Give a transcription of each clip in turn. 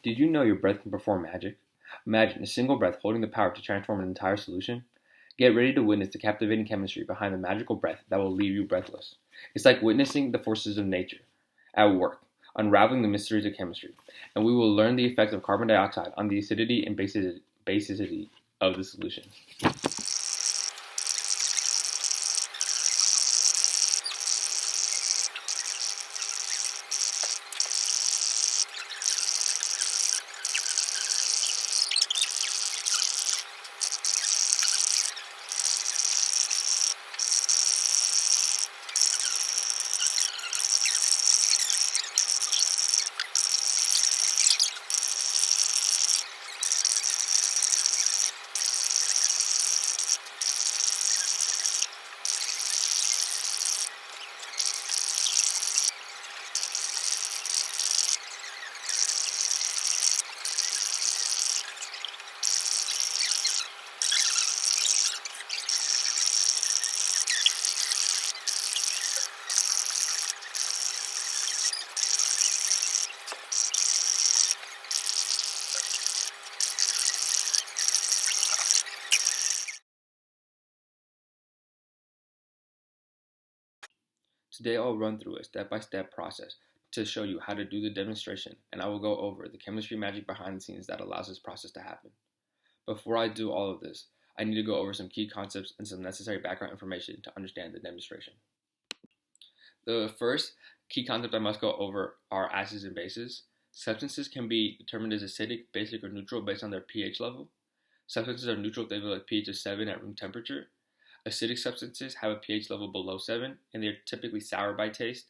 Did you know your breath can perform magic? Imagine a single breath holding the power to transform an entire solution. Get ready to witness the captivating chemistry behind the magical breath that will leave you breathless. It's like witnessing the forces of nature at work, unraveling the mysteries of chemistry, and we will learn the effects of carbon dioxide on the acidity and basicity of the solution. Today I'll run through a step-by-step process to show you how to do the demonstration, and I will go over the chemistry magic behind the scenes that allows this process to happen. Before I do all of this, I need to go over some key concepts and some necessary background information to understand the demonstration. The first key concept I must go over are acids and bases. Substances can be determined as acidic, basic, or neutral based on their pH level. Substances are neutral if they have a pH of 7 at room temperature. Acidic substances have a pH level below 7, and they're typically sour by taste.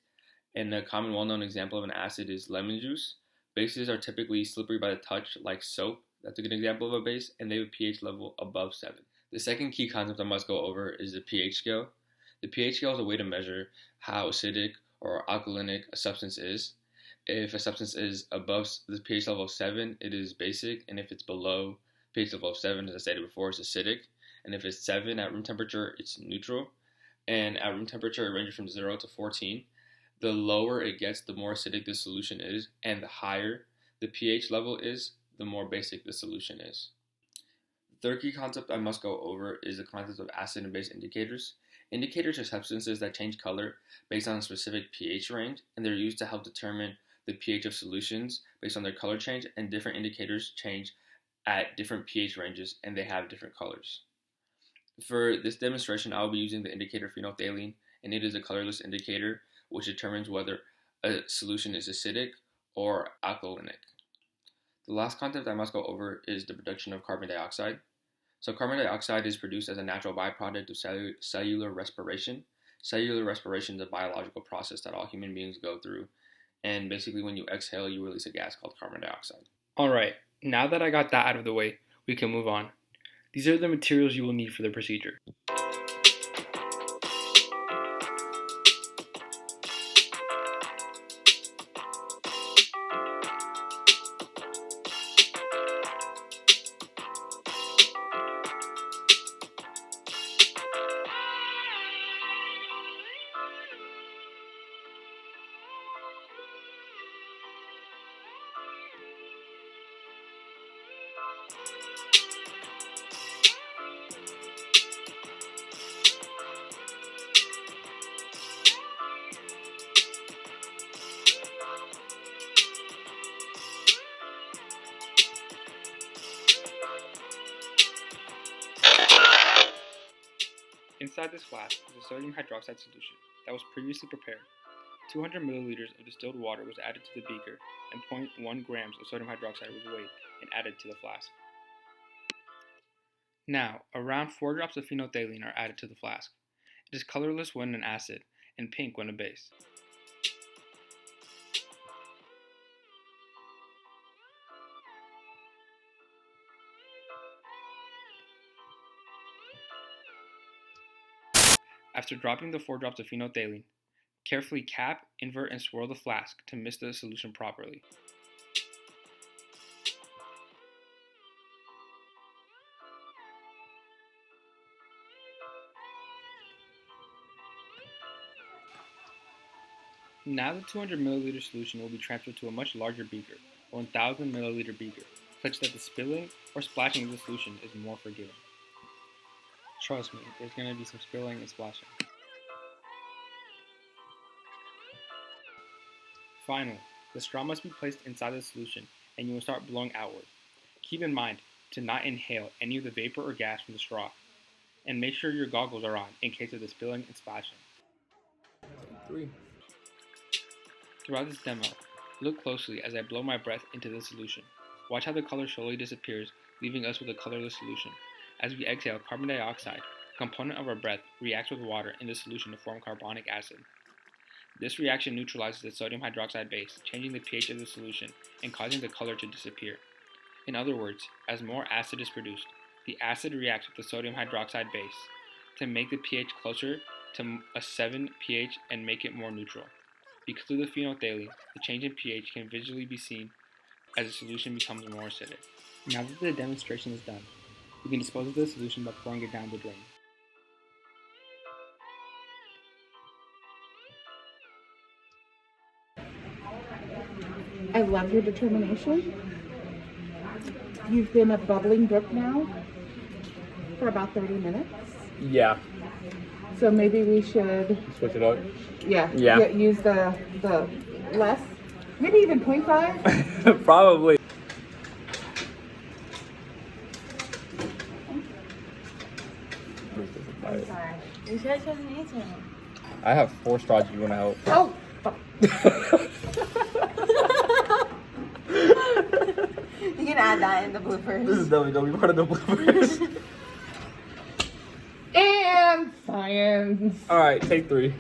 And a common well-known example of an acid is lemon juice. Bases are typically slippery by the touch, like soap. That's a good example of a base, and they have a pH level above 7. The second key concept I must go over is the pH scale. The pH scale is a way to measure how acidic or alkalinic a substance is. If a substance is above the pH level of 7, it is basic, and if it's below pH level of 7, as I stated before, it's acidic. And if it's 7 at room temperature, it's neutral. And at room temperature, it ranges from 0 to 14. The lower it gets, the more acidic the solution is, and the higher the pH level is, the more basic the solution is. The third key concept I must go over is the concept of acid and base indicators. Indicators are substances that change color based on a specific pH range, and they're used to help determine the pH of solutions based on their color change, and different indicators change at different pH ranges, and they have different colors. For this demonstration, I'll be using the indicator phenolphthalein, and it is a colorless indicator which determines whether a solution is acidic or alkalinic. The last concept I must go over is the production of carbon dioxide. So carbon dioxide is produced as a natural byproduct of cellular respiration. Cellular respiration is a biological process that all human beings go through, and basically when you exhale, you release a gas called carbon dioxide. Alright, now that I got that out of the way, we can move on. These are the materials you will need for the procedure. Inside this flask is a sodium hydroxide solution that was previously prepared. 200 milliliters of distilled water was added to the beaker, and 0.1 grams of sodium hydroxide was weighed and added to the flask. Now, around 4 drops of phenolphthalein are added to the flask. It is colorless when an acid and pink when a base. After dropping the 4 drops of phenolphthalein, carefully cap, invert, and swirl the flask to mix the solution properly. Now the 200 milliliter solution will be transferred to a much larger beaker, 1,000 milliliter beaker, such that the spilling or splashing of the solution is more forgiving. Trust me, there's going to be some spilling and splashing. Finally, the straw must be placed inside the solution and you will start blowing outward. Keep in mind to not inhale any of the vapor or gas from the straw, and make sure your goggles are on in case of the spilling and splashing. 3. Throughout this demo, look closely as I blow my breath into the solution. Watch how the color slowly disappears, leaving us with a colorless solution. As we exhale carbon dioxide, a component of our breath reacts with water in the solution to form carbonic acid. This reaction neutralizes the sodium hydroxide base, changing the pH of the solution and causing the color to disappear. In other words, as more acid is produced, the acid reacts with the sodium hydroxide base to make the pH closer to a 7 pH and make it more neutral. Because of the phenolphthalein, the change in pH can visually be seen as the solution becomes more acidic. Now that the demonstration is done, we can dispose of the solution by pouring it down the drain. I love your determination. You've been a bubbling brook now for about 30 minutes. Yeah. So maybe we should, Switch it up. yeah. Use the less, maybe even 0.5. Probably. I'm sorry. You said it doesn't need to. I have 4 straws if you want to help. Oh. You can add that in the bloopers. This is definitely part of the bloopers. And science. Alright, take 3.